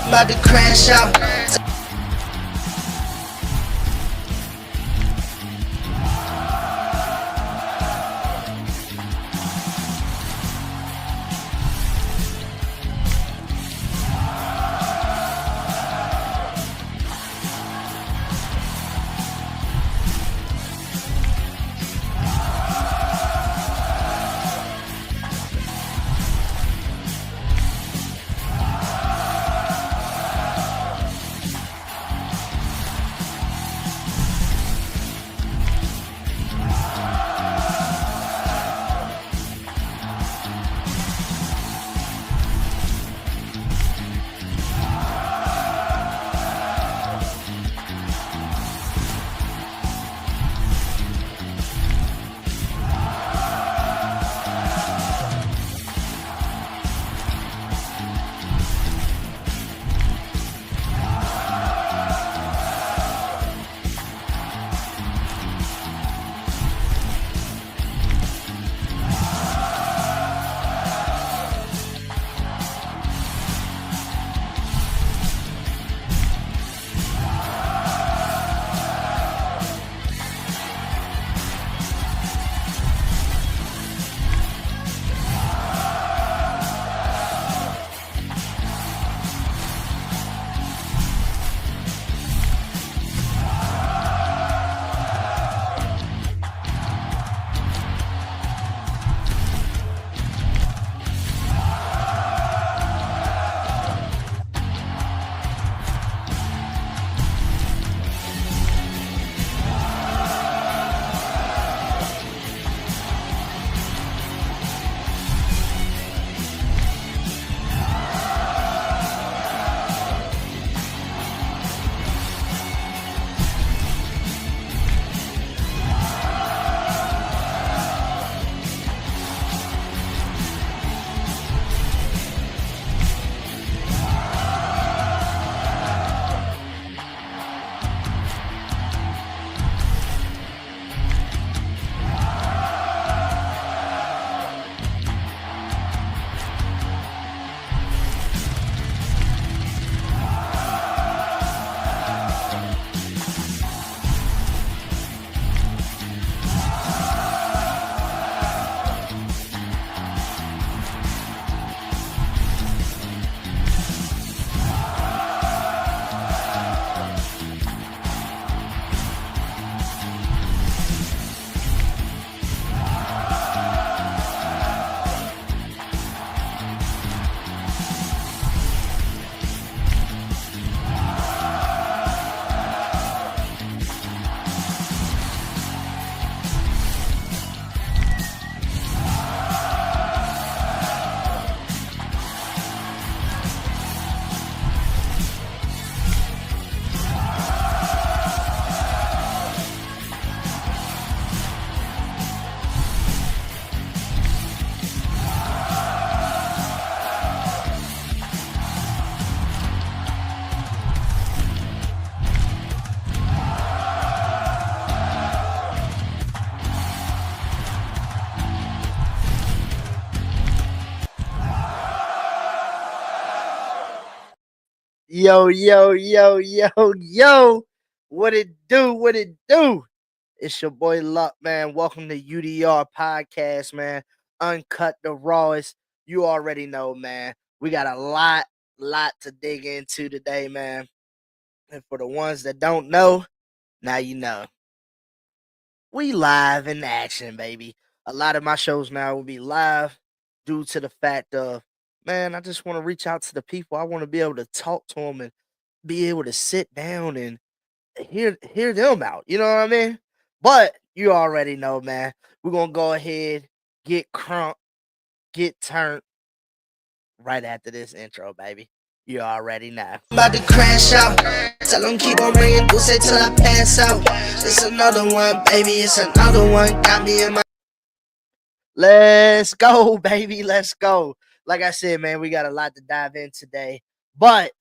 About to crash out. Yo, yo, yo, yo, yo. What it do? What it do? It's your boy Luck, man. Welcome to UDR Podcast, man. Uncut the rawest. You already know, man. We got a lot to dig into today, man. And for the ones that don't know, now you know. We live in action, baby. A lot of my shows now will be live due to the fact of, man, I just want to reach out to the people. I want to be able to talk to them and be able to sit down and hear them out. You know what I mean? But you already know, man. We're gonna go ahead, get crunk, get turned right after this intro, baby. You already know. About to crash out. Tell them keep on ringing, do say till I pass out. It's another one, baby. It's another one. Got me in my. Let's go, baby. Let's go. Like I said, man, we got a lot to dive in today. But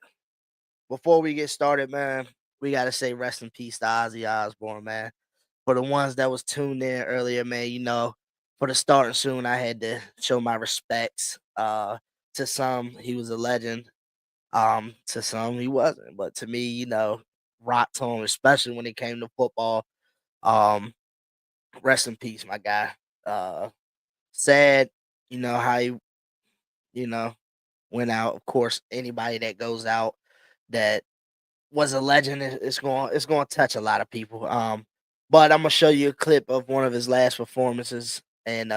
before we get started, man, we gotta say rest in peace to Ozzy Osbourne, man. For the ones that was tuned in earlier, man, you know, for the starting soon, I had to show my respects to some. He was a legend. To some he wasn't, but to me, rocked home, especially when it came to football. Um, Rest in peace, my guy. Uh, Sad, how he, you know, went out. Of course, anybody that goes out that was a legend, it's going to touch a lot of people. But I'm gonna show you a clip of one of his last performances, and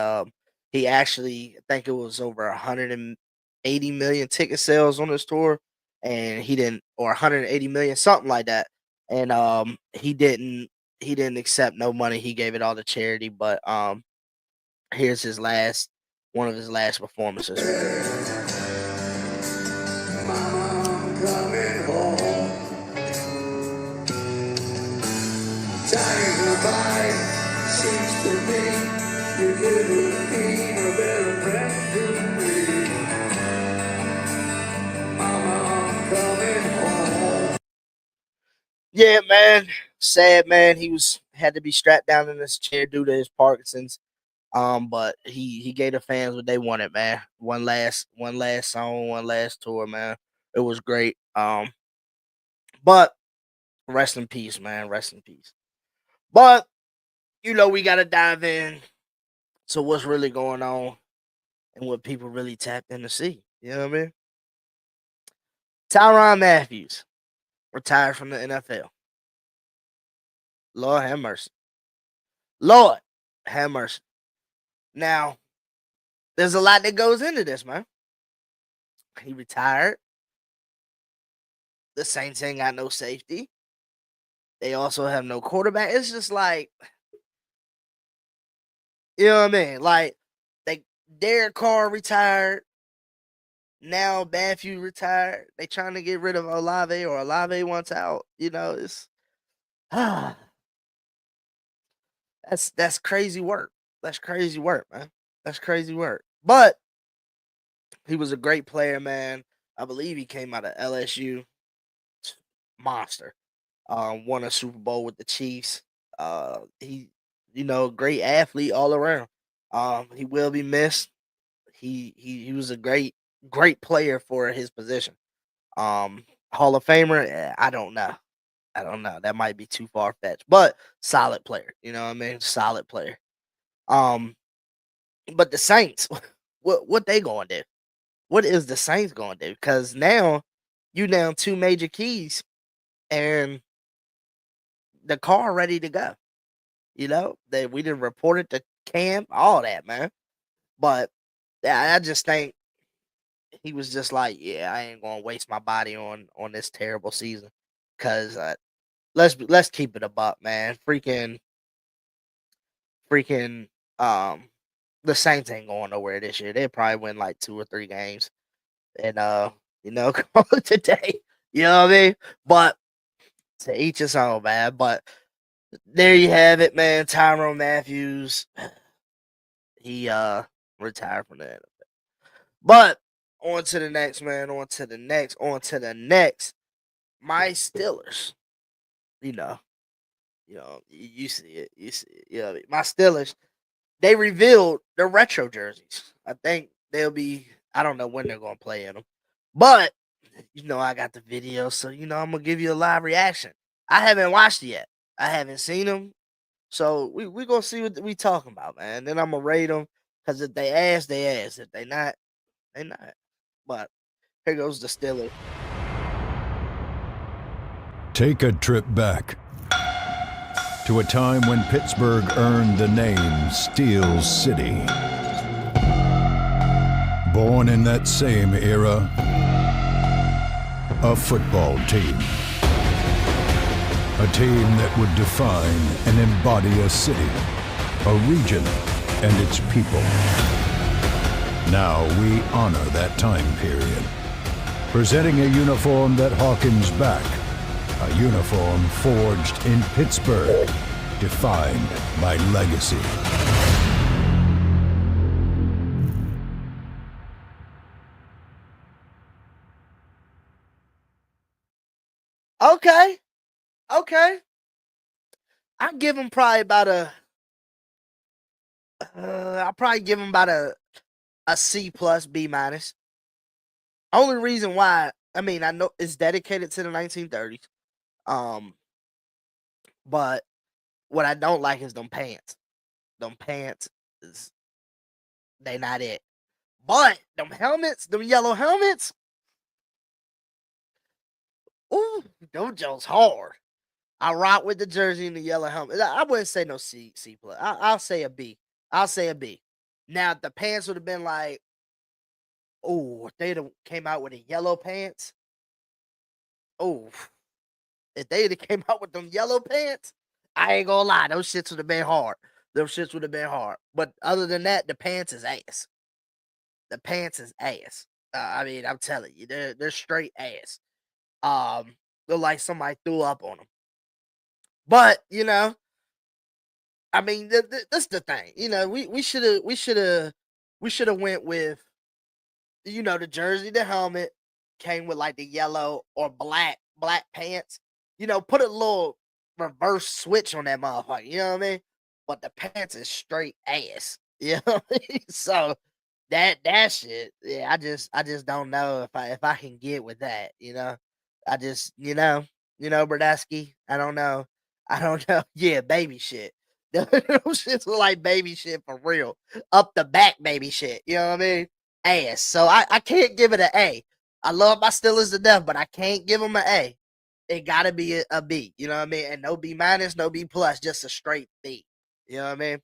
he actually, I think it was over 180 million ticket sales on this tour, and he didn't, or 180 million, something like that, and he didn't accept no money. He gave it all to charity. But here's one of his last performances. Mama, I'm coming home. Times are fine, seems to me you could have been a better friend to me. Mama, I'm coming home. Yeah, man. Sad, man. He had to be strapped down in this chair due to his Parkinson's. But he gave the fans what they wanted, man. One last song, one last tour, man. It was great. But rest in peace, man. Rest in peace. But we gotta dive in to what's really going on and what people really tapped in to see. You know what I mean? Tyrann Mathieu retired from the NFL. Lord have mercy. Lord have mercy. Now, there's a lot that goes into this, man. He retired. The Saints ain't got no safety. They also have no quarterback. It's just like, you know what I mean? Like, Derek Carr retired. Now Matthew retired. They trying to get rid of Olave, or Olave wants out. It's that's crazy work. That's crazy work, man. That's crazy work. But he was a great player, man. I believe he came out of LSU. Monster. Won a Super Bowl with the Chiefs. He, great athlete all around. He will be missed. He was a great player for his position. Hall of Famer, I don't know. I don't know. That might be too far fetched, but solid player. You know what I mean? Solid player. But the Saints, what they going to do? What is the Saints going to do? Because now you down two major keys, and the car ready to go. That we didn't report it to camp, all that, man. But yeah, I just think he was just like, yeah, I ain't gonna waste my body on this terrible season. Cause let's keep it a buck, man. Freaking the Saints ain't going nowhere this year. They probably win like 2 or 3 games, and call it today. You know what I mean? But to each his own, man. But there you have it, man. Tyrann Mathieu, he retired from the NFL. But on to the next, man. On to the next. My Steelers. You see it. You see it. You know what I mean? My Steelers, they revealed their retro jerseys. I think they'll be, I don't know when they're going to play in them. But, I got the video, so, I'm going to give you a live reaction. I haven't watched it yet. I haven't seen them. So, we going to see what we talking about, man. Then I'm going to rate them, because if they ass, they ass. If they not, they not. But here goes the Steelers. Take a trip back to a time when Pittsburgh earned the name Steel City. Born in that same era, a football team. A team that would define and embody a city, a region, and its people. Now we honor that time period, presenting a uniform that harkens back, a uniform forged in Pittsburgh, defined by legacy. Okay. I'll give him probably about a C plus, B minus. Only reason why I mean, I know it's dedicated to the 1930s. But what I don't like is them pants. Them pants is they not it. But them helmets, them yellow helmets, ooh, them Jones hard. I rock with the jersey and the yellow helmet. I wouldn't say no C plus. I'll say a B. I'll say a B. Now if the pants would have been like, oh, if they'd have came out with the yellow pants. Oh, if they'd have came out with them yellow pants, I ain't gonna lie, those shits would have been hard. Those shits would have been hard. But other than that, the pants is ass. The pants is ass. I mean, I'm telling you, they're straight ass. Look like somebody threw up on them. But you know, I mean, that's the thing. You know, we should have went with, you know, the jersey, the helmet came with like the yellow or black pants. You know, put a little reverse switch on that motherfucker. You know what I mean? But the pants is straight ass. You know what I mean? So that shit, yeah, I just don't know if I can get with that. You know, I just Brodesky, I don't know. I don't know. Yeah, baby shit. Those shits look like baby shit for real. Up the back baby shit. You know what I mean? Ass. So I can't give it an A. I love my Steelers to death, but I can't give them an A. It gotta be a B. You know what I mean? And no B minus, no B plus, just a straight B. You know what I mean?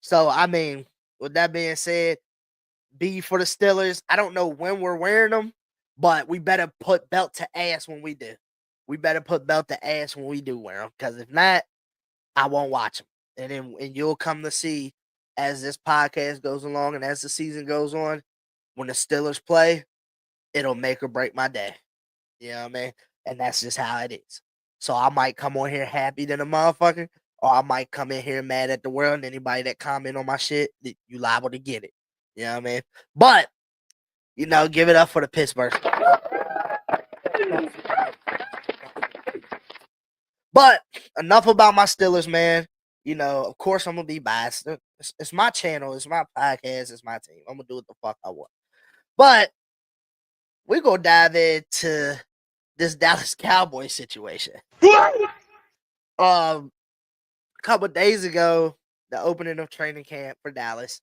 So I mean, with that being said, B for the Steelers. I don't know when we're wearing them, but we better put belt to ass when we do. We better put belt to ass when we do wear them, because if not, I won't watch them. And you'll come to see as this podcast goes along and as the season goes on, when the Steelers play, it'll make or break my day. You know what I mean? And that's just how it is. So I might come on here happy than a motherfucker, or I might come in here mad at the world, and anybody that comment on my shit, you liable to get it. You know what I mean? But, you know, give it up for the Pittsburgh. But enough about my Steelers, man. You know, of course I'm gonna be biased. It's my channel, it's my podcast, it's my team. I'm gonna do what the fuck I want. But we're gonna dive into this Dallas Cowboys situation. A couple of days ago, the opening of training camp for Dallas,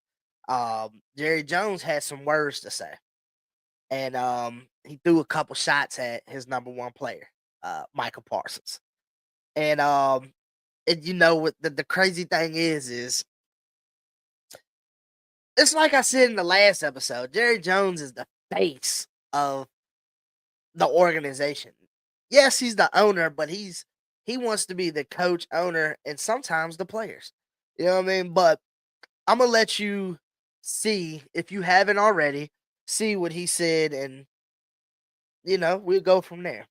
Jerry Jones had some words to say. And he threw a couple shots at his number one player, Michael Parsons. And you know what the crazy thing is it's like I said in the last episode, Jerry Jones is the face of the organization. Yes, he's the owner, but he wants to be the coach, owner, and sometimes the players. You know what I mean? But I'm gonna let you see, if you haven't already, see what he said, and you know, we'll go from there.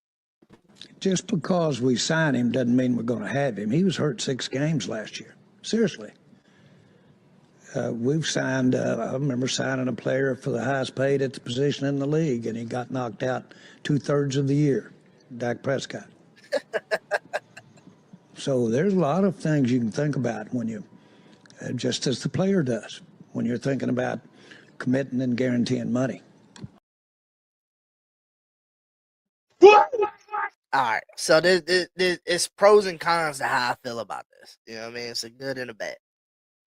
Just because we sign him doesn't mean we're going to have him. He was hurt 6 games last year. Seriously. We've signed, I remember signing a player for the highest paid at the position in the league, and he got knocked out 2/3 of the year, Dak Prescott. So there's a lot of things you can think about when you, just as the player does, when you're thinking about committing and guaranteeing money. All right, so it's pros and cons to how I feel about this. You know what I mean? It's a good and a bad.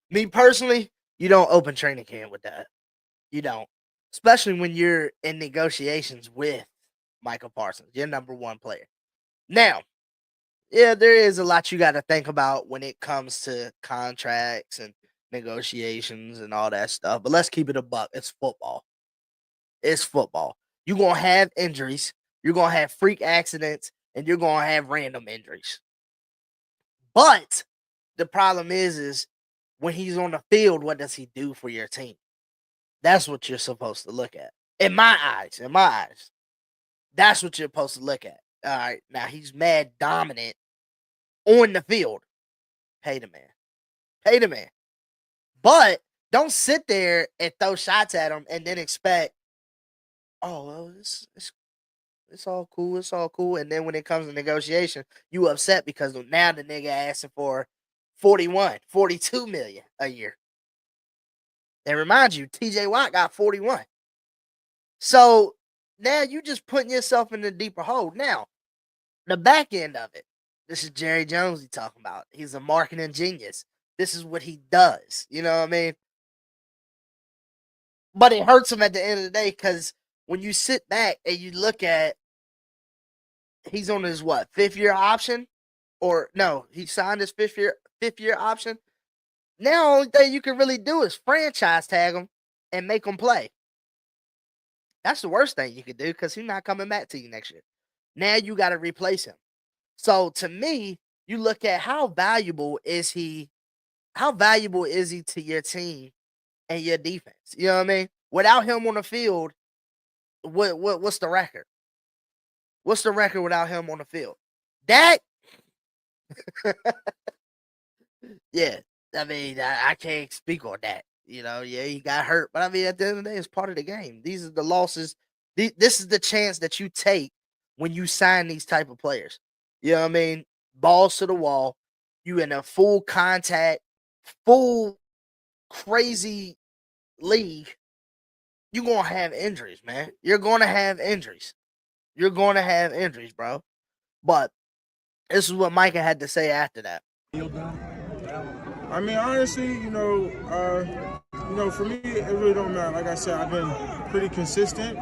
Me personally, you don't open training camp with that. You don't. Especially when you're in negotiations with Michael Parsons, your number one player. Now, yeah, there is a lot you got to think about when it comes to contracts and negotiations and all that stuff. But let's keep it a buck. It's football. It's football. You're going to have injuries. You're going to have freak accidents, and you're going to have random injuries. But the problem is when he's on the field, what does he do for your team? That's what you're supposed to look at. In my eyes, that's what you're supposed to look at. All right, now he's mad dominant on the field. Pay the man. Pay the man. But don't sit there and throw shots at him and then expect, oh, well, it's all cool. It's all cool. And then when it comes to negotiation, you upset because now the nigga asking for 41, 42 million a year. And remind you, TJ Watt got 41. So now you just putting yourself in a deeper hole. Now, the back end of it, this is Jerry Jones he's talking about. He's a marketing genius. This is what he does. You know what I mean? But it hurts him at the end of the day because when you sit back and you look at, he's on his what, 5th-year option? Or no, he signed his 5th-year option. Now, only thing you can really do is franchise tag him and make him play. That's the worst thing you could do because he's not coming back to you next year. Now you got to replace him. So to me, you look at how valuable is he to your team and your defense? You know what I mean? Without him on the field, what's the record? What's the record without him on the field? Dak? Yeah. I mean, I can't speak on that. You know, yeah, he got hurt. But I mean, at the end of the day, it's part of the game. These are the losses. This is the chance that you take when you sign these type of players. You know what I mean? Balls to the wall. You in a full contact, full crazy league. You're going to have injuries, man. You're going to have injuries. You're going to have injuries, bro. But this is what Micah had to say after that. I mean, honestly, for me, it really don't matter. Like I said, I've been pretty consistent.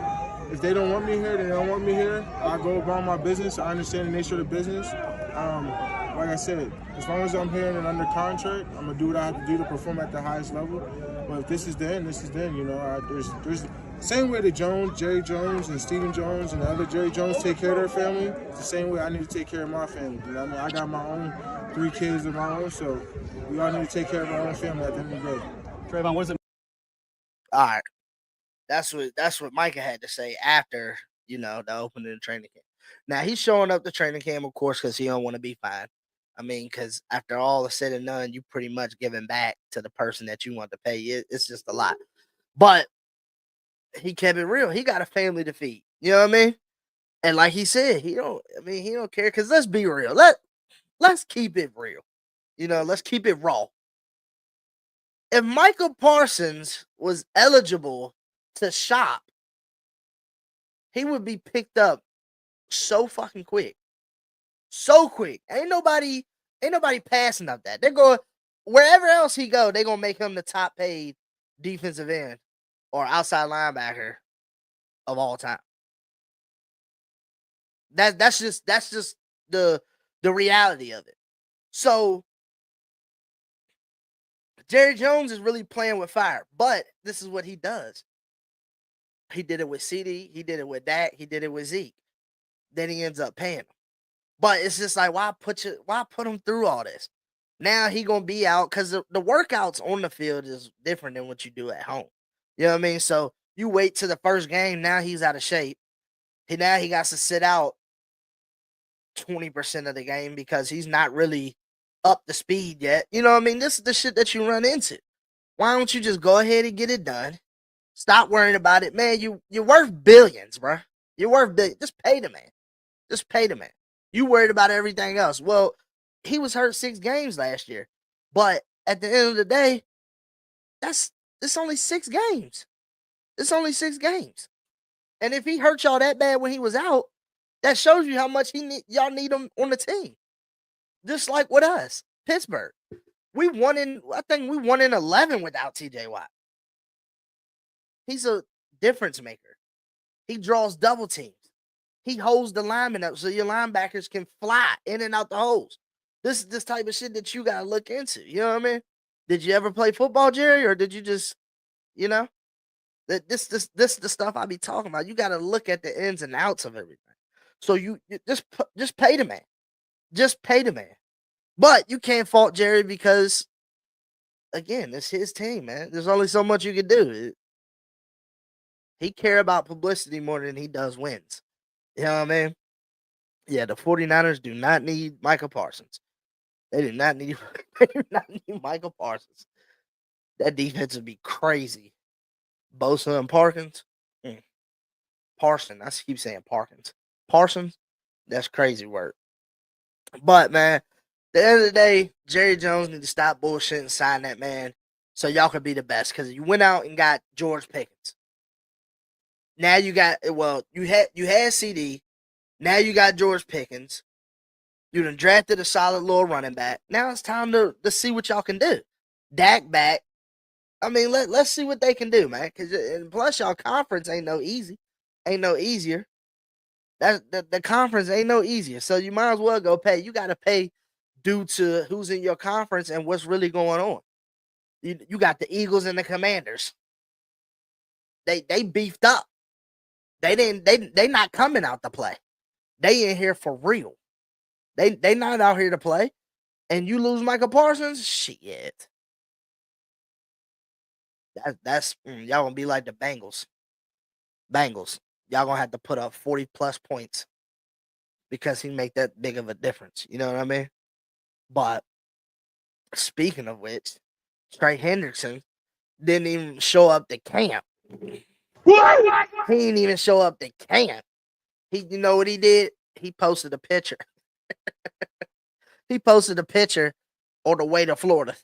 If they don't want me here, they don't want me here. I go about my business. I understand the nature of the business. Like I said, as long as I'm here and under contract, I'm gonna do what I have to do to perform at the highest level. But if this is then, this is then. There's same way that Jerry Jones and Stephen Jones and the other Jerry Jones take care of their family. It's the same way I need to take care of my family. You know what I mean? I got my own 3 kids of my own, so we all need to take care of our own family at the end of the day. Trayvon, what is it? All right. That's what Micah had to say after, the opening of the training camp. Now, he's showing up to training camp, of course, because he don't want to be fined. I mean, because after all is said and done, you pretty much giving back to the person that you want to pay. It's just a lot. But he kept it real. He got a family to feed. You know what I mean? And like he said, he don't care. Because let's be real. Let's keep it real. Let's keep it raw. If Micah Parsons was eligible to shop, he would be picked up so fucking quick. So quick. Ain't nobody passing up that. They're going wherever else he go, they're gonna make him the top paid defensive end or outside linebacker of all time. That's just the reality of it. So Jerry Jones is really playing with fire, but this is what he does. He did it with CD, he did it with Dak, he did it with Zeke. Then he ends up paying him. But it's just like, why put him through all this? Now he gonna be out because the workouts on the field is different than what you do at home. You know what I mean? So you wait to the first game. Now he's out of shape. Now he got to sit out 20% of the game because he's not really up to speed yet. You know what I mean? This is the shit that you run into. Why don't you just go ahead and get it done? Stop worrying about it, man. You're worth billions, bro. You're worth billions. Just pay the man. Just pay the man. You worried about everything else. Well, he was hurt 6 games last year. But at the end of the day, it's only 6 games. It's only 6 games. And if he hurt y'all that bad when he was out, that shows you how much y'all need him on the team. Just like with us, Pittsburgh. I think we won in 11 without TJ Watt. He's a difference maker. He draws double teams. He holds the linemen up so your linebackers can fly in and out the holes. This is this type of shit that you got to look into. You know what I mean? Did you ever play football, Jerry? Or did you just, that this the stuff I be talking about. You got to look at the ins and outs of everything. So you just pay the man. Just pay the man. But you can't fault Jerry because, again, it's his team, man. There's only so much you can do. He care about publicity more than he does wins. You know what I mean? Yeah, the 49ers do not need Micah Parsons. They do not need Micah Parsons. That defense would be crazy. Bosa and Parkins. Parsons. I keep saying Parkins. Parsons, that's crazy work. But, man, at the end of the day, Jerry Jones need to stop bullshit and sign that man so y'all can be the best. Because you went out and got George Pickens. Now you got you had CD. Now you got George Pickens. You done drafted a solid little running back. Now it's time to see what y'all can do. Dak back. I mean, let's see what they can do, man. And plus, y'all conference ain't no easier. The conference ain't no easier. So you might as well go pay. You got to pay due to who's in your conference and what's really going on. You got the Eagles and the Commanders. They beefed up. They not coming out to play. They in here for real. They not out here to play. And you lose Michael Parsons, shit. That's y'all gonna be like the Bengals. Y'all gonna have to put up 40 plus points because he make that big of a difference. You know what I mean? But speaking of which, Trey Hendrickson didn't even show up to camp. What? He didn't even show up to camp. You know what he did? He posted a picture. He posted a picture on the way to Florida.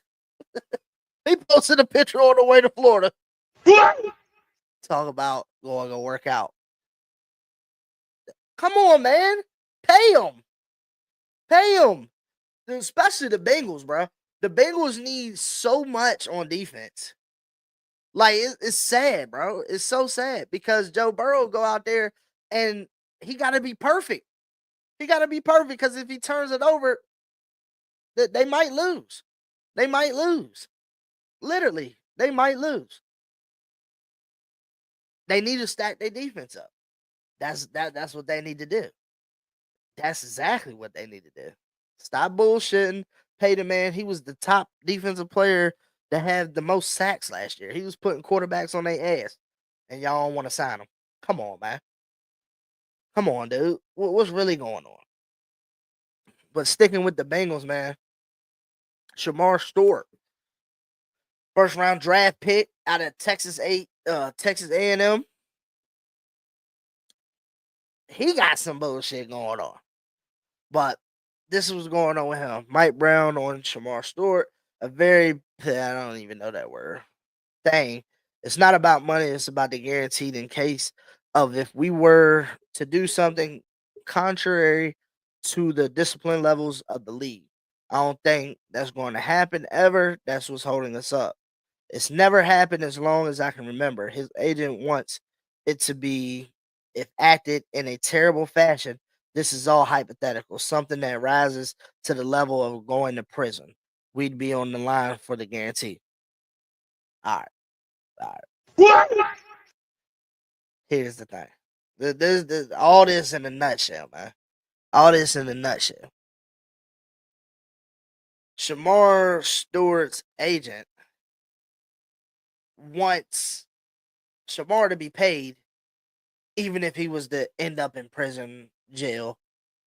He posted a picture on the way to Florida. What? Talk about going to work out. Come on, man. Pay him. Pay him. Especially the Bengals, bro. The Bengals need so much on defense. Like, it's sad, bro. It's so sad because Joe Burrow go out there and he got to be perfect. He got to be perfect because if he turns it over, they might lose. They might lose. Literally, they might lose. They need to stack their defense up. That's what they need to do. That's exactly what they need to do. Stop bullshitting. Pay the man. He was the top defensive player to have the most sacks last year. He was putting quarterbacks on their ass, and y'all don't want to sign him. Come on, man. Come on, dude. What's really going on? But sticking with the Bengals, man. Shemar Stewart, first round draft pick out of Texas A&M. He got some bullshit going on. But this was going on with him. Mike Brown on Shemar Stewart. I don't even know that word. Thing. It's not about money. It's about the guaranteed in case of if we were to do something contrary to the discipline levels of the league. I don't think that's going to happen ever. That's what's holding us up. It's never happened as long as I can remember. His agent wants it to be, if acted in a terrible fashion, this is all hypothetical, something that rises to the level of going to prison. We'd be on the line for the guarantee. All right. What? Here's the thing. There's all this in a nutshell, man. All this in a nutshell. Shemar Stewart's agent wants Shemar to be paid even if he was to end up in prison, jail,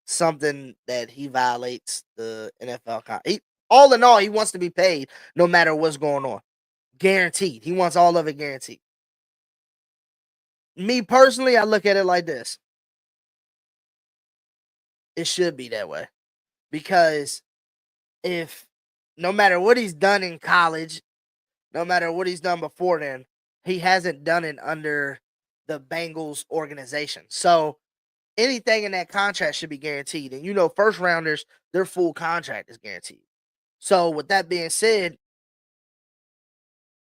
something that he violates the NFL. All in all, he wants to be paid no matter what's going on. Guaranteed. He wants all of it guaranteed. Me personally, I look at it like this. It should be that way. Because if no matter what he's done in college, no matter what he's done before then, he hasn't done it under the Bengals organization. So anything in that contract should be guaranteed. And first rounders, their full contract is guaranteed. So with that being said,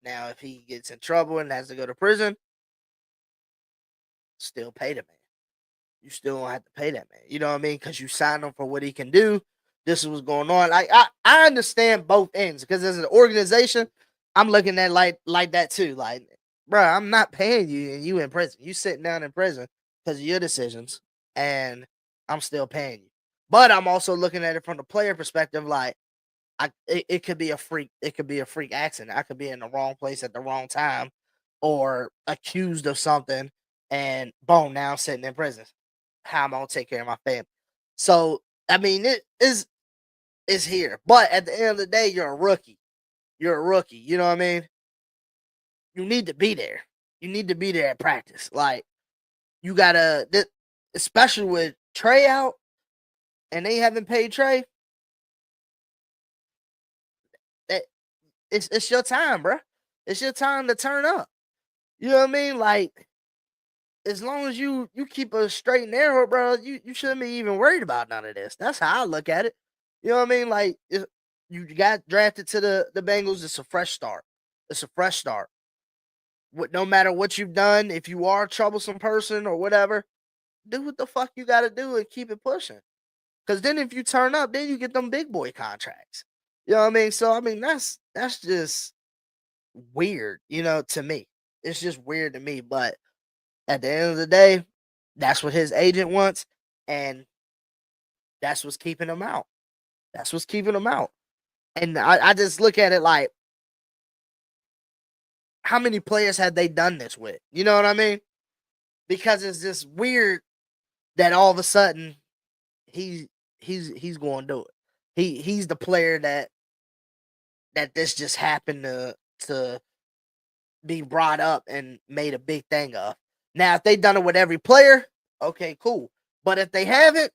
now if he gets in trouble and has to go to prison, still pay the man. You still don't have to pay that man. You know what I mean? Because you signed him for what he can do. This is what's going on. I understand both ends because as an organization, I'm looking at like that too. Like, bro, I'm not paying you and you in prison. You sitting down in prison because of your decisions, and I'm still paying you. But I'm also looking at it from the player perspective. Like, it could be a freak. It could be a freak accident. I could be in the wrong place at the wrong time, or accused of something, and boom, now I'm sitting in prison. How am I gonna take care of my family? So I mean, it's here. But at the end of the day, you're a rookie. You're a rookie. You know what I mean? You need to be there. You need to be there at practice. Like, you gotta, especially with Trey out, and they haven't paid Trey. It's your time, bro. It's your time to turn up. You know what I mean? Like, as long as you keep a straight and narrow, bro, you shouldn't be even worried about none of this. That's how I look at it. You know what I mean? Like, if you got drafted to the Bengals, it's a fresh start. It's a fresh start. No matter what you've done, if you are a troublesome person or whatever, do what the fuck you got to do and keep it pushing. Because then if you turn up, then you get them big boy contracts. You know what I mean? So, I mean, that's just weird, to me. It's just weird to me. But at the end of the day, that's what his agent wants. And that's what's keeping him out. That's what's keeping him out. And I just look at it like, how many players have they done this with? You know what I mean? Because it's just weird that all of a sudden he's going to do it. He's the player that this just happened to be brought up and made a big thing of. Now, if they done it with every player, okay, cool. But if they haven't,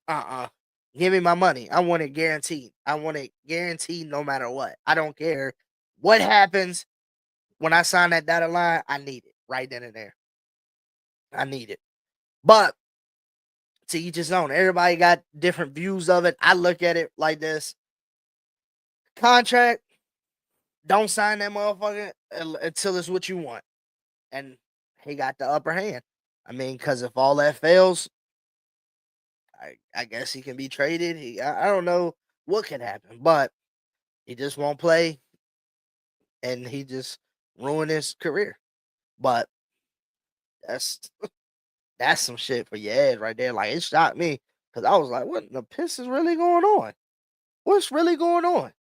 give me my money. I want it guaranteed. I want it guaranteed no matter what. I don't care what happens. When I sign that dotted line, I need it right then and there. I need it. But to each his own. Everybody got different views of it. I look at it like this. Contract, don't sign that motherfucker until it's what you want. And he got the upper hand. I mean, because if all that fails, I guess he can be traded. I don't know what could happen, but he just won't play, and he just ruined his career. But that's some shit for your head right there. Like, it shocked me because I was like, what the piss is really going on? What's really going on?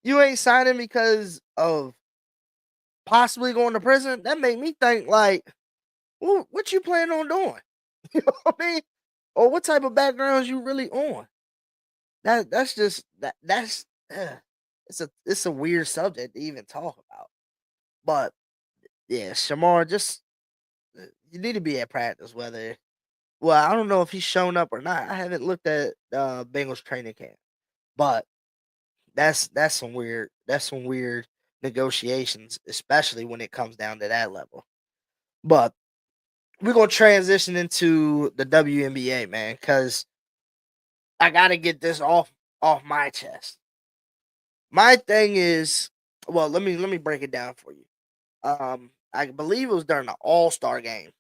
You ain't signing because of possibly going to prison? That made me think, like, well, what you plan on doing? You know what I mean? Or what type of backgrounds you really on? That's just it's a weird subject to even talk about. But yeah, Shamar, just you need to be at practice. Whether, well, I don't know if he's shown up or not. I haven't looked at Bengals training camp, but that's some weird negotiations, especially when it comes down to that level. But we're gonna transition into the WNBA, man, because I gotta get this off my chest. My thing is, well, let me break it down for you. I believe it was during the All-Star game.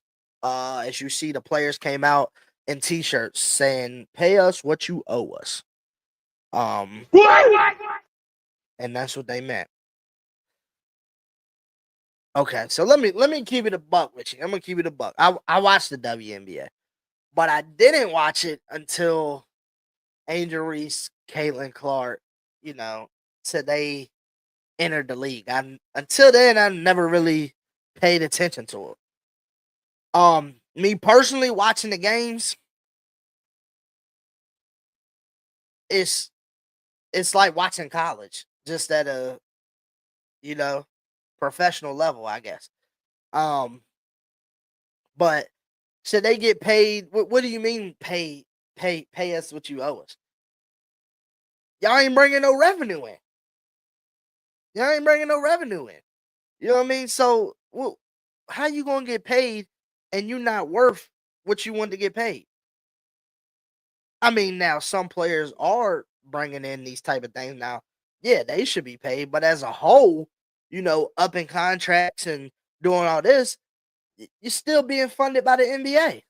As you see, the players came out in T-shirts saying, "Pay us what you owe us." And that's what they meant. Okay, so let me keep it a buck with you. I'm gonna keep it a buck. I watched the WNBA, but I didn't watch it until Angel Reese, Caitlin Clark, said they entered the league. Until then, I never really paid attention to it. Me personally, watching the games, it's like watching college, just at a professional level, I guess. But should they get paid? What do you mean pay us what you owe us? Y'all ain't bringing no revenue in. You know what I mean? So, well, how you gonna get paid and you not worth what you want to get paid? I mean, now some players are bringing in these type of things. Now, yeah, they should be paid, but as a whole, up in contracts and doing all this, you're still being funded by the NBA.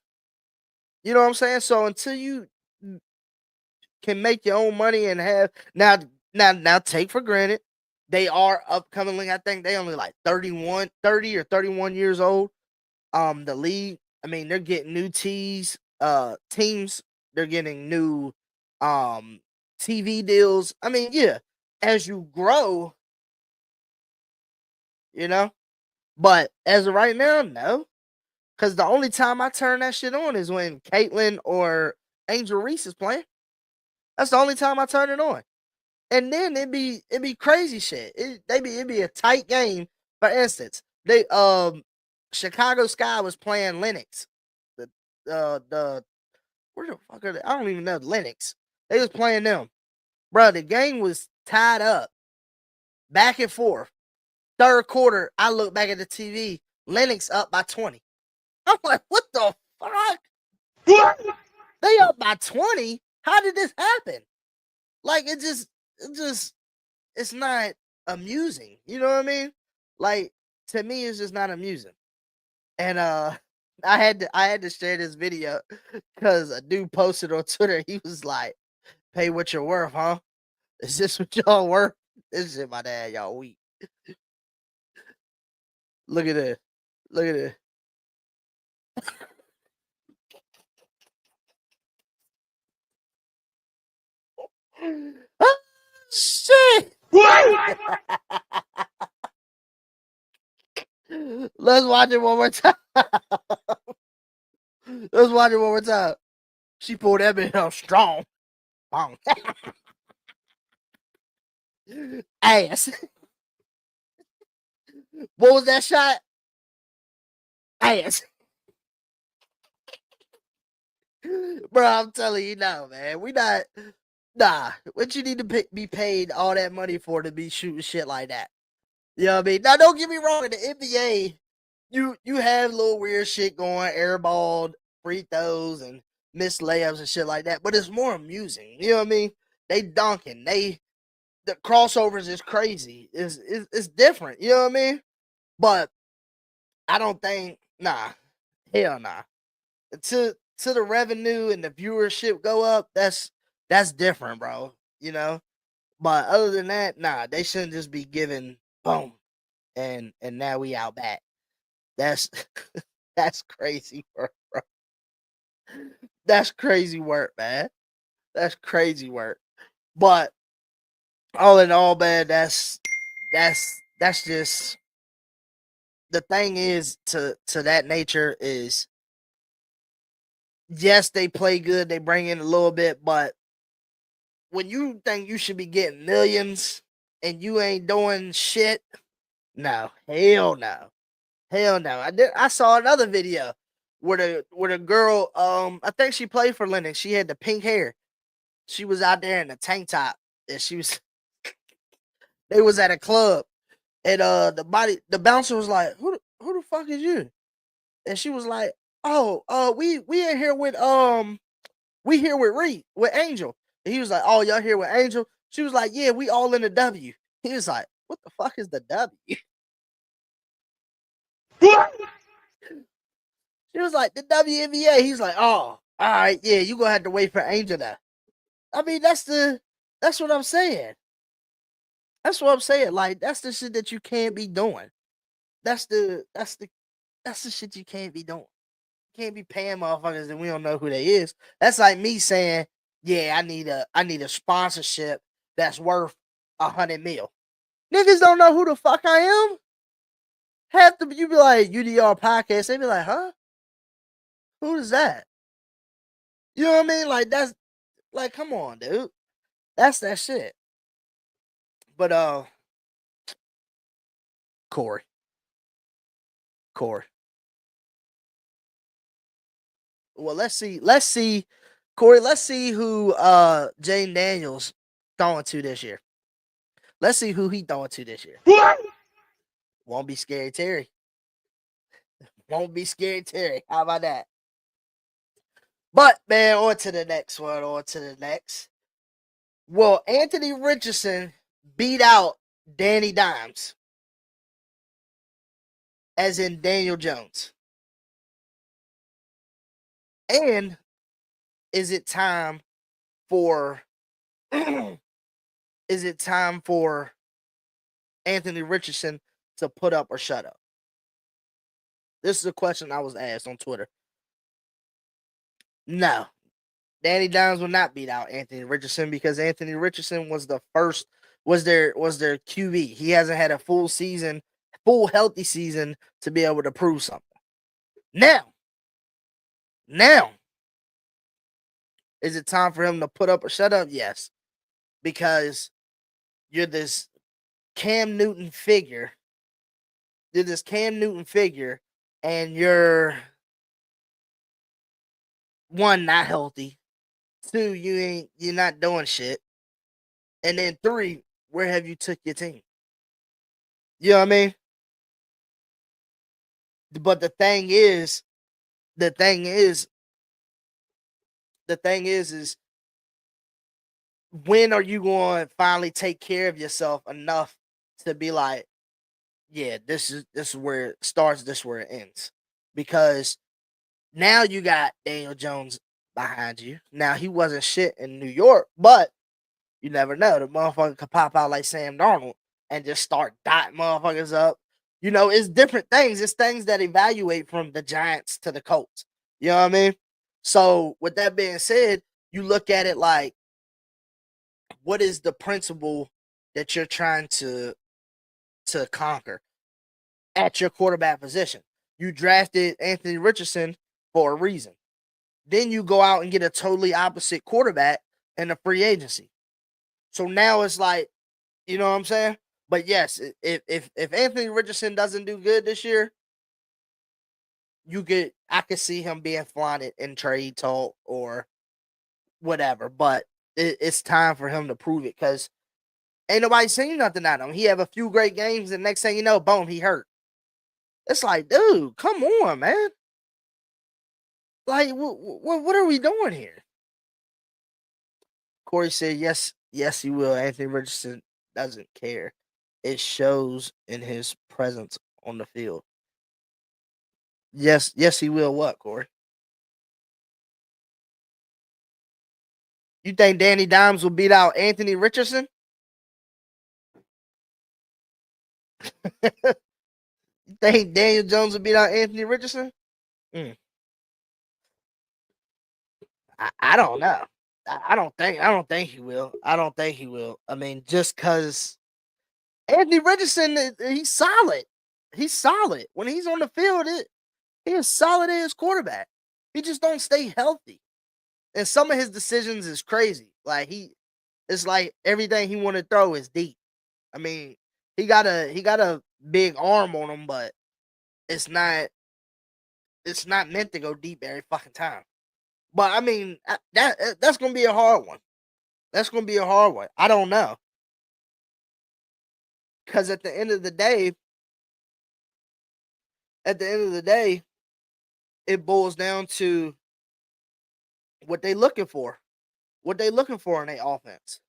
You know what I'm saying? So until you can make your own money and have now take for granted, they are upcoming. I think they only like 30 or 31 years old. The league, I mean, they're getting new teams. They're getting new TV deals. I mean, yeah, as you grow, but as of right now, no. Because the only time I turn that shit on is when Caitlin or Angel Reese is playing. That's the only time I turn it on. And then it'd be crazy shit. It'd be a tight game. For instance, Chicago Sky was playing Lennox. The where the fuck are they? I don't even know Lennox. They was playing them. Bro, the game was tied up. Back and forth. Third quarter, I look back at the TV. Lennox up by 20. I'm like, what the fuck? They up by 20. How did this happen? Like it's not amusing. You know what I mean? Like to me, it's just not amusing. And I had to share this video because a dude posted on Twitter. He was like, "Pay what you're worth, huh? Is this what y'all worth? This shit, my dad, y'all weak." Look at this. Look at this. Ah, shit. Let's watch it one more time. Let's watch it one more time. She pulled that bitch out strong. Bong. Ass. What was that shot? Ass. Bro, I'm telling you now, man. We not. Nah. What you need to be paid all that money for to be shooting shit like that? You know what I mean? Now, don't get me wrong. In the NBA, you have little weird shit going, airball, free throws, and missed layups and shit like that. But it's more amusing. You know what I mean? They dunking. The crossovers is crazy. It's different. You know what I mean? But I don't think, nah, hell nah. To the revenue and the viewership go up, that's different, bro. You know? But other than that, nah, they shouldn't just be giving boom and now we out back. That's that's crazy work, bro. That's crazy work, man. That's crazy work. But all in all, man, that's just the thing is to that nature is yes, they play good, they bring in a little bit, but when you think you should be getting millions and you ain't doing shit, no, hell no. Hell no. I saw another video where the girl, I think she played for Lennox. She had the pink hair. She was out there in a tank top and they was at a club and the bouncer was like, who the fuck is you? And she was like, "Oh, we in here with we here with with Angel." And he was like, "Oh, y'all here with Angel?" She was like, "Yeah, we all in the W." He was like, "What the fuck is the W?" She was like, "The WNBA." He's like, "Oh, all right, yeah, you gonna have to wait for Angel now." I mean, that's what I'm saying. That's what I'm saying. Like, that's the shit that you can't be doing. That's the shit you can't be doing. You can't be paying motherfuckers and we don't know who they is. That's like me saying, "Yeah, I need a sponsorship that's worth 100 mil." Niggas don't know who the fuck I am. Half the you be like UDR podcast, they be like, "Huh? Who is that?" You know what I mean? Like that's like, come on, dude. That's that shit. But Corey. Well, let's see, Corey. Let's see who Jane Daniels throwing to this year. Let's see who he throwing to this year. Won't be Scary Terry. Won't be Scary Terry. How about that? But man, on to the next one. On to the next. Well, Anthony Richardson beat out Danny Dimes, as in Daniel Jones. And is it time for Anthony Richardson to put up or shut up? This is a question I was asked on Twitter. No. Danny Dimes will not beat out Anthony Richardson because Anthony Richardson was their QB. He hasn't had a full healthy season to be able to prove something. Now, is it time for him to put up or shut up? Yes. Because you're this Cam Newton figure. And you're one, not healthy. Two, you're not doing shit. And then three, where have you took your team? You know what I mean? But the thing is, the thing is, is when are you going to finally take care of yourself enough to be like, yeah, this is where it starts, this is where it ends. Because now you got Daniel Jones behind you. Now he wasn't shit in New York, but you never know. The motherfucker could pop out like Sam Darnold and just start dotting motherfuckers up. You know, it's different things. It's things that evaluate from the Giants to the Colts. You know what I mean? So with that being said, you look at it like, what is the principle that you're trying to conquer at your quarterback position? You drafted Anthony Richardson for a reason. Then you go out and get a totally opposite quarterback in the free agency. So now it's like, you know what I'm saying? But yes, if Anthony Richardson doesn't do good this year, I could see him being flaunted in trade talk or whatever. But it's time for him to prove it, because ain't nobody seen nothing out of him. He have a few great games, and next thing you know, boom, he hurt. It's like, dude, come on, man. Like, what are we doing here? Corey said, yes, he will. Anthony Richardson doesn't care. It shows in his presence on the field. Yes, he will. What, Corey? You think Danny Dimes will beat out Anthony Richardson? You think Daniel Jones will beat out Anthony Richardson? I don't know. I don't think he will. I don't think he will. I mean, just because Anthony Richardson, he's solid. He's solid. When he's on the field, he is solid as quarterback. He just don't stay healthy. And some of his decisions is crazy. Like it's like everything he want to throw is deep. I mean, he got a big arm on him, but it's not meant to go deep every fucking time. But I mean, that's gonna be a hard one. That's gonna be a hard one. I don't know, because at the end of the day, it boils down to what they looking for. What they looking for in their offense?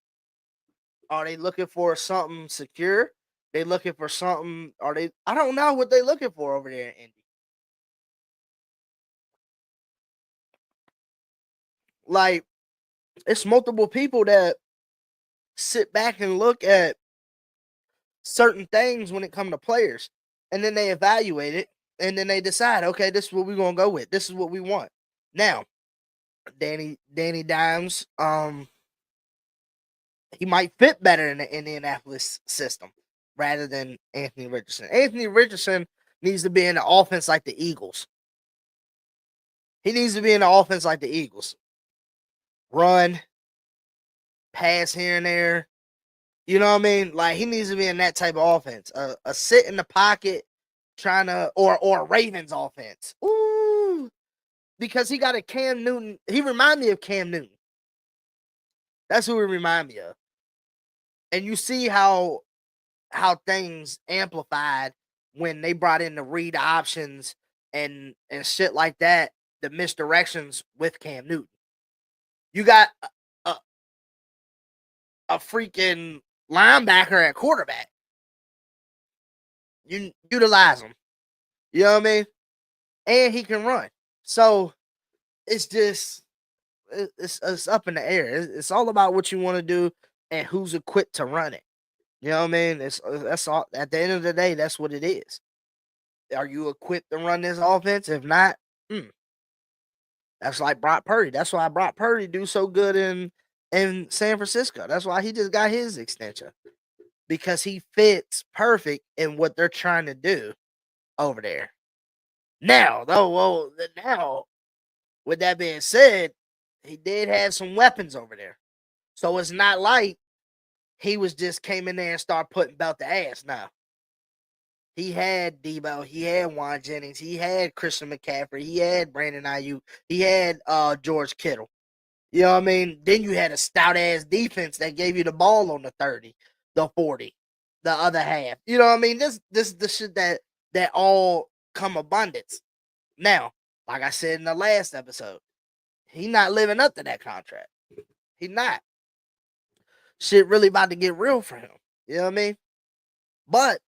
Are they looking for something secure? They looking for something? I don't know what they looking for over there in Indy. Like, it's multiple people that sit back and look at certain things when it comes to players, and then they evaluate it, and then they decide, okay, this is what we're gonna go with. This is what we want. Now, Danny Dimes, he might fit better in the Indianapolis system rather than Anthony Richardson. Anthony Richardson needs to be in the offense like the Eagles. He needs to be in the offense like the Eagles. Run, pass here and there. You know what I mean? Like, he needs to be in that type of offense. A sit in the pocket trying to, or a Ravens offense. Ooh. Because he got a Cam Newton. He remind me of Cam Newton. That's who he remind me of. And you see how things amplified when they brought in the read options and shit like that, the misdirections with Cam Newton. You got a freaking linebacker at quarterback. You utilize him. You know what I mean? And he can run. So it's just it's up in the air. It's all about what you want to do and who's equipped to run it. You know what I mean? That's all. At the end of the day, that's what it is. Are you equipped to run this offense? If not, that's like Brock Purdy. That's why Brock Purdy do so good in San Francisco. That's why he just got his extension, because he fits perfect in what they're trying to do over there. Now, though, with that being said, he did have some weapons over there. So it's not like he was just came in there and started putting belt to ass. Now, he had Debo, he had Juan Jennings, he had Christian McCaffrey, he had Brandon Ayuk, he had George Kittle. You know what I mean? Then you had a stout ass defense that gave you the ball on the 30, the 40, the other half. You know what I mean? This is the shit that all come abundance. Now, Like I said in the last episode, he not living up to that contract. He not. Shit really about to get real for him. You know what I mean? But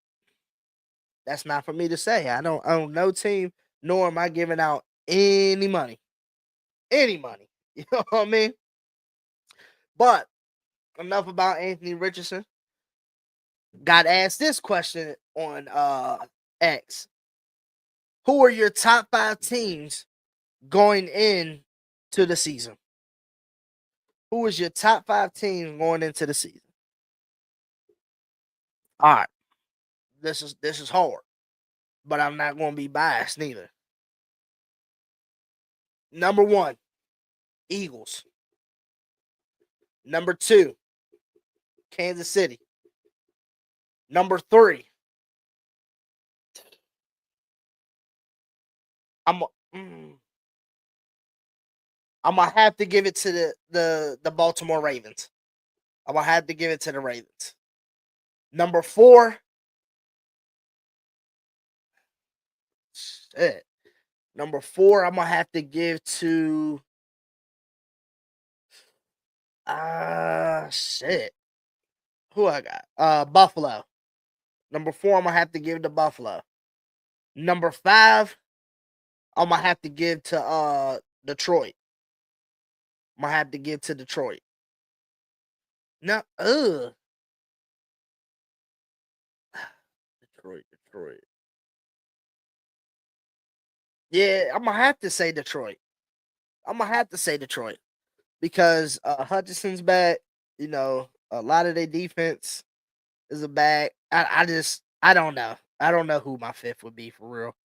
that's not for me to say. I don't own no team, nor am I giving out any money. Any money. You know what I mean? But enough about Anthony Richardson. Got asked this question on X. Who are your top 5 teams going in to the season? Who is your top 5 teams going into the season? All right. This is hard, but I'm not going to be biased neither. Number 1, Eagles. Number 2, Kansas City. Number 3, I'm gonna have to give it to the Baltimore Ravens. I'm gonna have to give it to the Ravens. Number 4, shit. Number 4, I'm gonna have to give to shit. Who I got? Buffalo. Number 4, I'm gonna have to give to Buffalo. Number 5, I'm gonna have to give to Detroit. I'm gonna have to give to Detroit. No, Detroit. Yeah, I'm gonna have to say Detroit. Because Hutchinson's back. You know, a lot of their defense is a back. I don't know. I don't know who my 5th would be for real.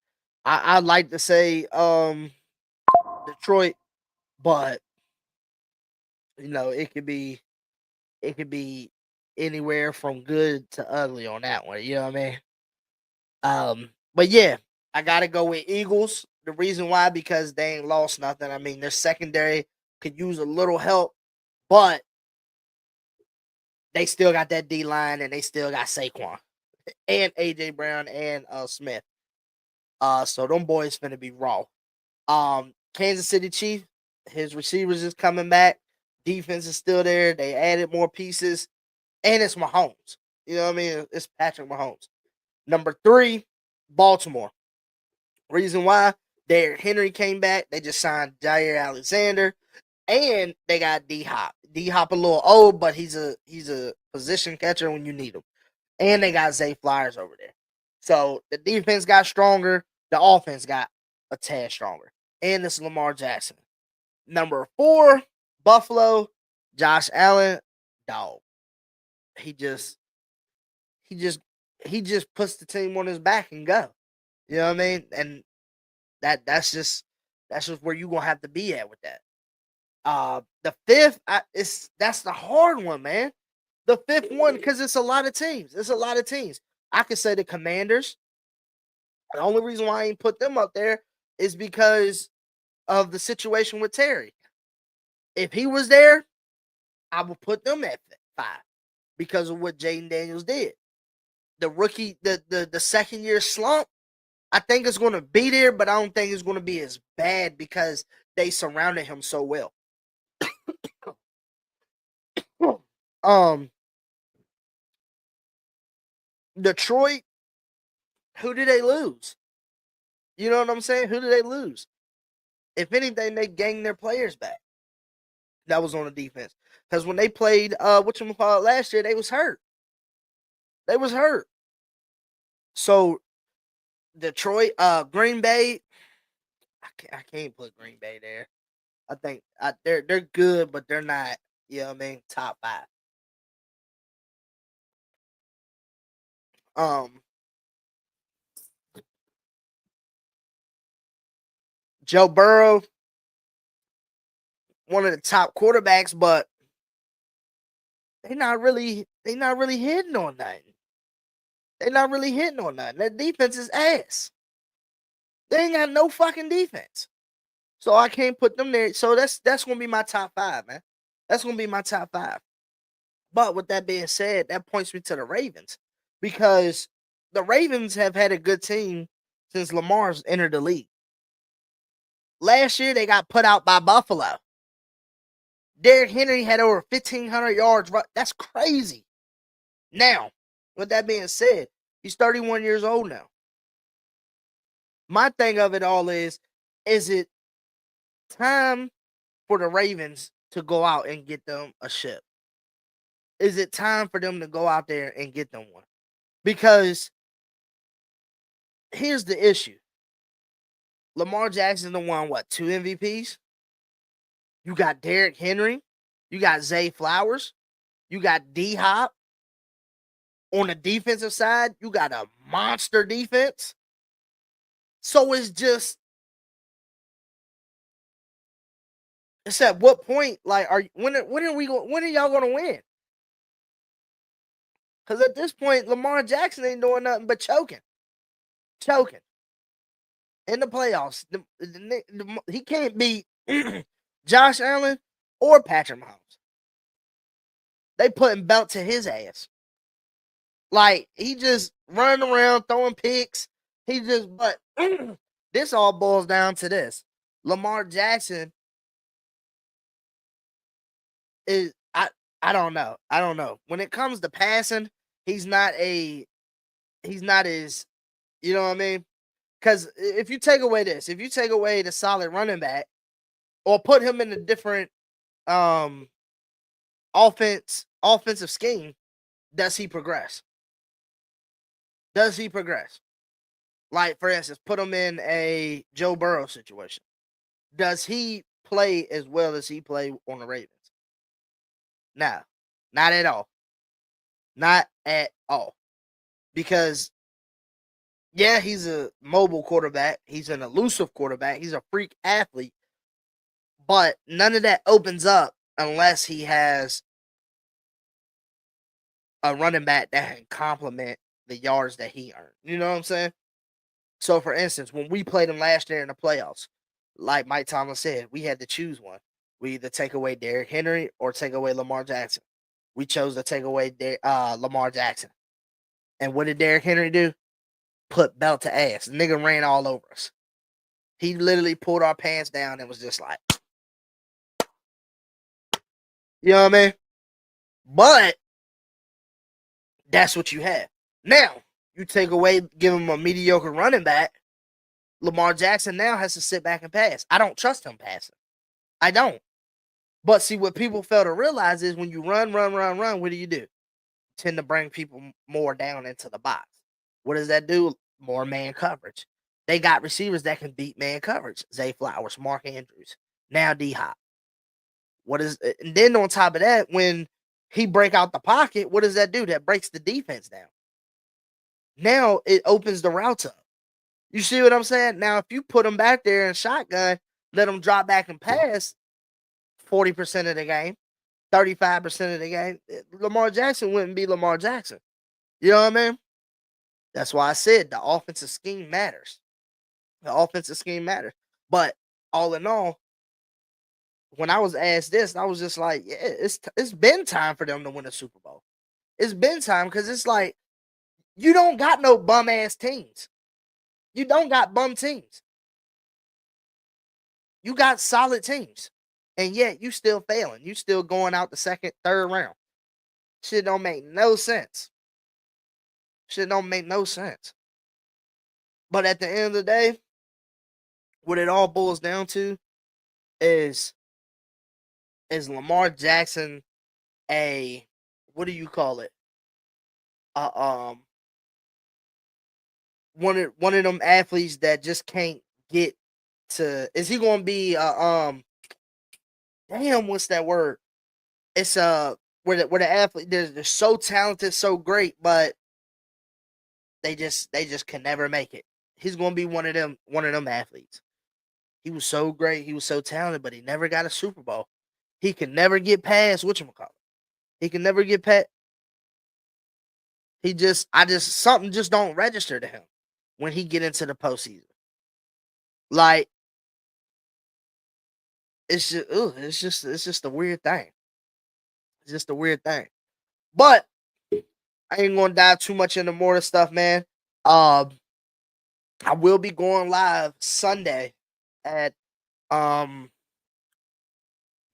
I'd like to say Detroit, but you know, it could be anywhere from good to ugly on that one. You know what I mean? But yeah, I gotta go with Eagles. The reason why, because they ain't lost nothing. I mean, their secondary could use a little help, but they still got that D line and they still got Saquon and AJ Brown and Smith. So them boys finna be raw. Kansas City Chiefs, his receivers is coming back. Defense is still there. They added more pieces, and it's Mahomes. You know what I mean? It's Patrick Mahomes. Number 3, Baltimore. Reason why? Derrick Henry came back. They just signed Jair Alexander, and they got D-Hop. D-Hop a little old, but he's a position catcher when you need him. And they got Zay Flowers over there. So the defense got stronger. The offense got a tad stronger. And it's Lamar Jackson. Number 4, Buffalo, Josh Allen, dog. He just puts the team on his back and go. You know what I mean? And that's just where you're gonna have to be at with that. The 5th, that's the hard one, man. The 5th one, because it's a lot of teams. I could say the Commanders. The only reason why I ain't put them up there is because of the situation with Terry. If he was there, I would put them at 5 because of what Jaden Daniels did. The rookie, the second year slump, I think it's going to be there, but I don't think it's going to be as bad because they surrounded him so well. Detroit, who did they lose? You know what I'm saying? Who did they lose? If anything, they gained their players back. That was on the defense. Because when they played last year, they was hurt. So Detroit, Green Bay, I can't put Green Bay there. I think they're good, but they're not, you know what I mean, top 5. Joe Burrow, one of the top quarterbacks, but they're not really hitting on nothing. Their defense is ass. They ain't got no fucking defense. So I can't put them there. So that's gonna be my top 5, man. That's gonna be my top 5. But with that being said, that points me to the Ravens. Because the Ravens have had a good team since Lamar's entered the league. Last year, they got put out by Buffalo. Derrick Henry had over 1,500 yards. That's crazy. Now, with that being said, he's 31 years old now. My thing of it all is it time for the Ravens to go out and get them a ship? Is it time for them to go out there and get them one? Because here's the issue. Lamar Jackson won, 2 MVPs? You got Derrick Henry. You got Zay Flowers. You got D-Hop. On the defensive side, you got a monster defense. So it's just, it's at what point, like, when are y'all gonna win? Because at this point, Lamar Jackson ain't doing nothing but choking in the playoffs. He can't beat Josh Allen or Patrick Mahomes. They putting belt to his ass. Like, he just running around throwing picks. But this all boils down to this. Lamar Jackson is, I don't know. When it comes to passing, he's not as, you know what I mean? Because if you take away the solid running back, or put him in a different offensive scheme, does he progress? Like, for instance, put him in a Joe Burrow situation. Does he play as well as he played on the Ravens? No, not at all. Not at all. Because, yeah, he's a mobile quarterback. He's an elusive quarterback. He's a freak athlete. But none of that opens up unless he has a running back that can complement the yards that he earned. You know what I'm saying? So, for instance, when we played him last year in the playoffs, like Mike Tomlin said, we had to choose one. We either take away Derrick Henry or take away Lamar Jackson. We chose to take away Lamar Jackson. And what did Derrick Henry do? Put belt to ass. The nigga ran all over us. He literally pulled our pants down and was just like, you know what I mean? But that's what you have. Now, you take away, give him a mediocre running back. Lamar Jackson now has to sit back and pass. I don't trust him passing. I don't. But see, what people fail to realize is when you run, what do? You tend to bring people more down into the box. What does that do? More man coverage. They got receivers that can beat man coverage. Zay Flowers, Mark Andrews, now D-Hop. And then on top of that, when he break out the pocket, what does that do? That breaks the defense down. Now it opens the routes up. You see what I'm saying? Now, if you put him back there in shotgun, let him drop back and pass 40% of the game, 35% of the game, Lamar Jackson wouldn't be Lamar Jackson. You know what I mean? That's why I said the offensive scheme matters. But all in all, when I was asked this, I was just like, yeah, it's been time for them to win a Super Bowl. It's been time, because it's like, you don't got no bum ass teams. You don't got bum teams. You got solid teams. And yet you still failing. You still going out the second, third round. Shit don't make no sense. But at the end of the day, what it all boils down to is Lamar Jackson a, what do you call it? One of them athletes that just can't get to, is he going to be damn, what's that word? It's where the athlete, they're so talented, so great, but they just can never make it. He's going to be one of them athletes. He was so great, he was so talented, but he never got a Super Bowl. He can never get past whatchamacallit. He can never get past. Something just don't register to him when he get into the postseason. Like, it's just a weird thing. It's just a weird thing. But I ain't gonna dive too much into more of the stuff, man. I will be going live Sunday at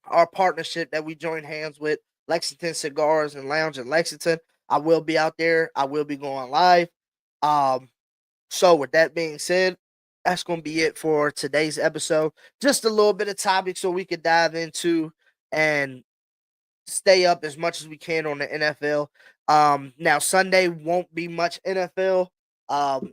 our partnership that we joined hands with Lexington Cigars and Lounge in Lexington. I will be out there. I will be going live. So with that being said, that's going to be it for today's episode. Just a little bit of topics so we could dive into and stay up as much as we can on the NFL. Now Sunday won't be much NFL.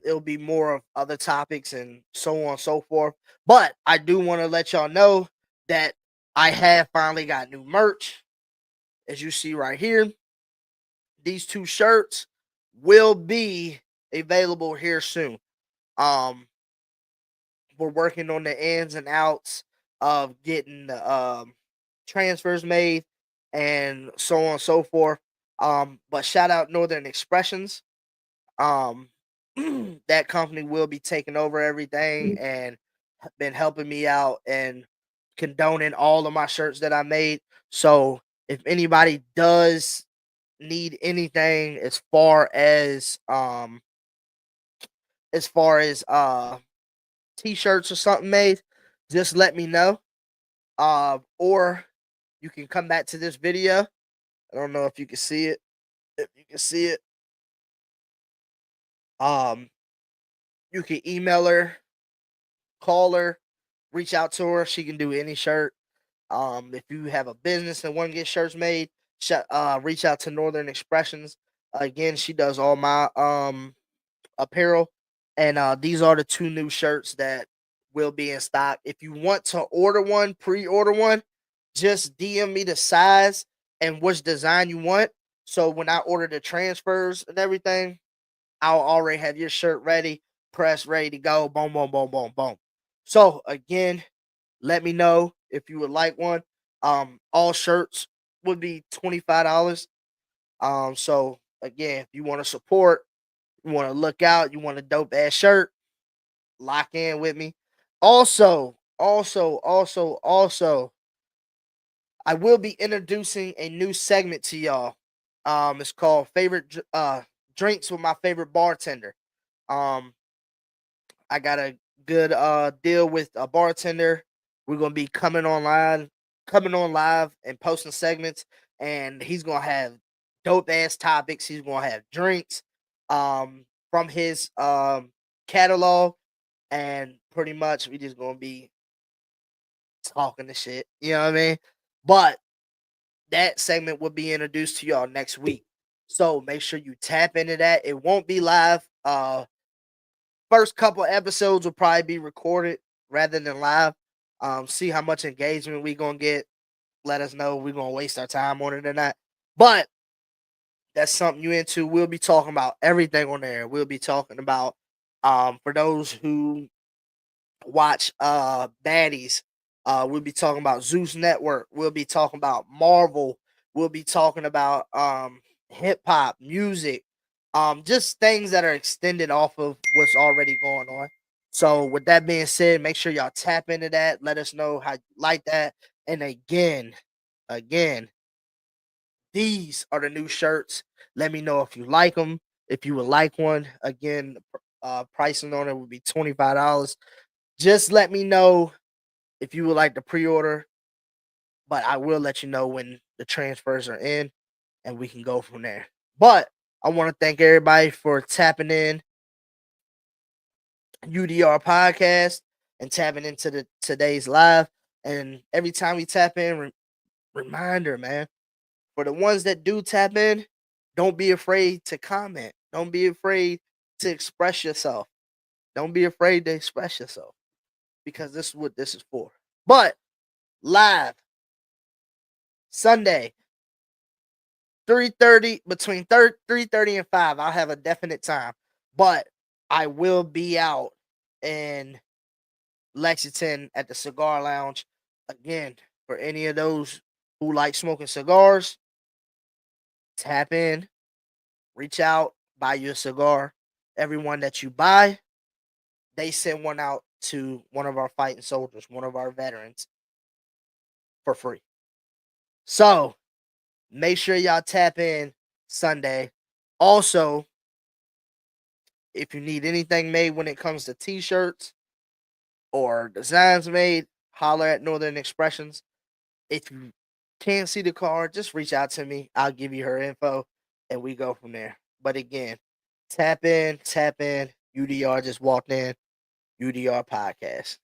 It'll be more of other topics and so on and so forth. But I do want to let y'all know that I have finally got new merch. As you see right here, these 2 shirts will be available here soon. We're working on the ins and outs of getting the transfers made and so on and so forth. But shout out Northern Expressions. That company will be taking over everything and been helping me out and condoning all of my shirts that I made. So if anybody does need anything as far as t-shirts or something made, just let me know. Or you can come back to this video. I don't know if you can see it. If you can see it, you can email her, call her, reach out to her. She can do any shirt. If you have a business and want to get shirts made, reach out to Northern Expressions. Again, she does all my apparel, and these are the 2 new shirts that will be in stock. If you want to order one, pre-order one, just DM me the size and which design you want. So when I order the transfers and everything, I'll already have your shirt ready, pressed, ready to go. Boom, boom, boom, boom, boom. So again, let me know if you would like one. All shirts would be $25. So again, if you want to support, you want to look out, you want a dope ass shirt, lock in with me. Also, I will be introducing a new segment to y'all. It's called favorite drinks with my favorite bartender. I got a good deal with a bartender. We're gonna be coming on live and posting segments, and he's gonna have dope ass topics. He's gonna have drinks from his catalog, and pretty much we just gonna be talking the shit. You know what I mean? But that segment will be introduced to y'all next week. So make sure you tap into that. It won't be live. First couple episodes will probably be recorded rather than live. See how much engagement we gonna get. Let us know if we're gonna waste our time on it or not. But that's something you into. We'll be talking about everything on there. We'll be talking about for those who watch baddies, we'll be talking about Zeus Network. We'll be talking about Marvel. We'll be talking about hip hop, music, just things that are extended off of what's already going on. So with that being said, make sure y'all tap into that. Let us know how you like that. And again, these are the new shirts. Let me know if you like them. If you would like one, again, pricing on it would be $25. Just let me know if you would like to pre-order, but I will let you know when the transfers are in and we can go from there. But I want to thank everybody for tapping in UDR podcast and tapping into today's live. And every time we tap in, reminder, man, for the ones that do tap in, don't be afraid to comment. Don't be afraid to express yourself. Don't be afraid to express yourself, because this is what this is for. But live Sunday, 3:30, between 3:30 and 5. I'll have a definite time, but I will be out in Lexington at the Cigar Lounge. Again, for any of those who like smoking cigars, tap in, reach out, buy you a cigar. Everyone that you buy, they send one out to one of our fighting soldiers, one of our veterans, for free. So make sure y'all tap in Sunday. Also, if you need anything made when it comes to t-shirts or designs made, holler at Northern Expressions. If you can't see the card, just reach out to me. I'll give you her info and we go from there. But again, tap in. UDR just walked in. UDR podcast.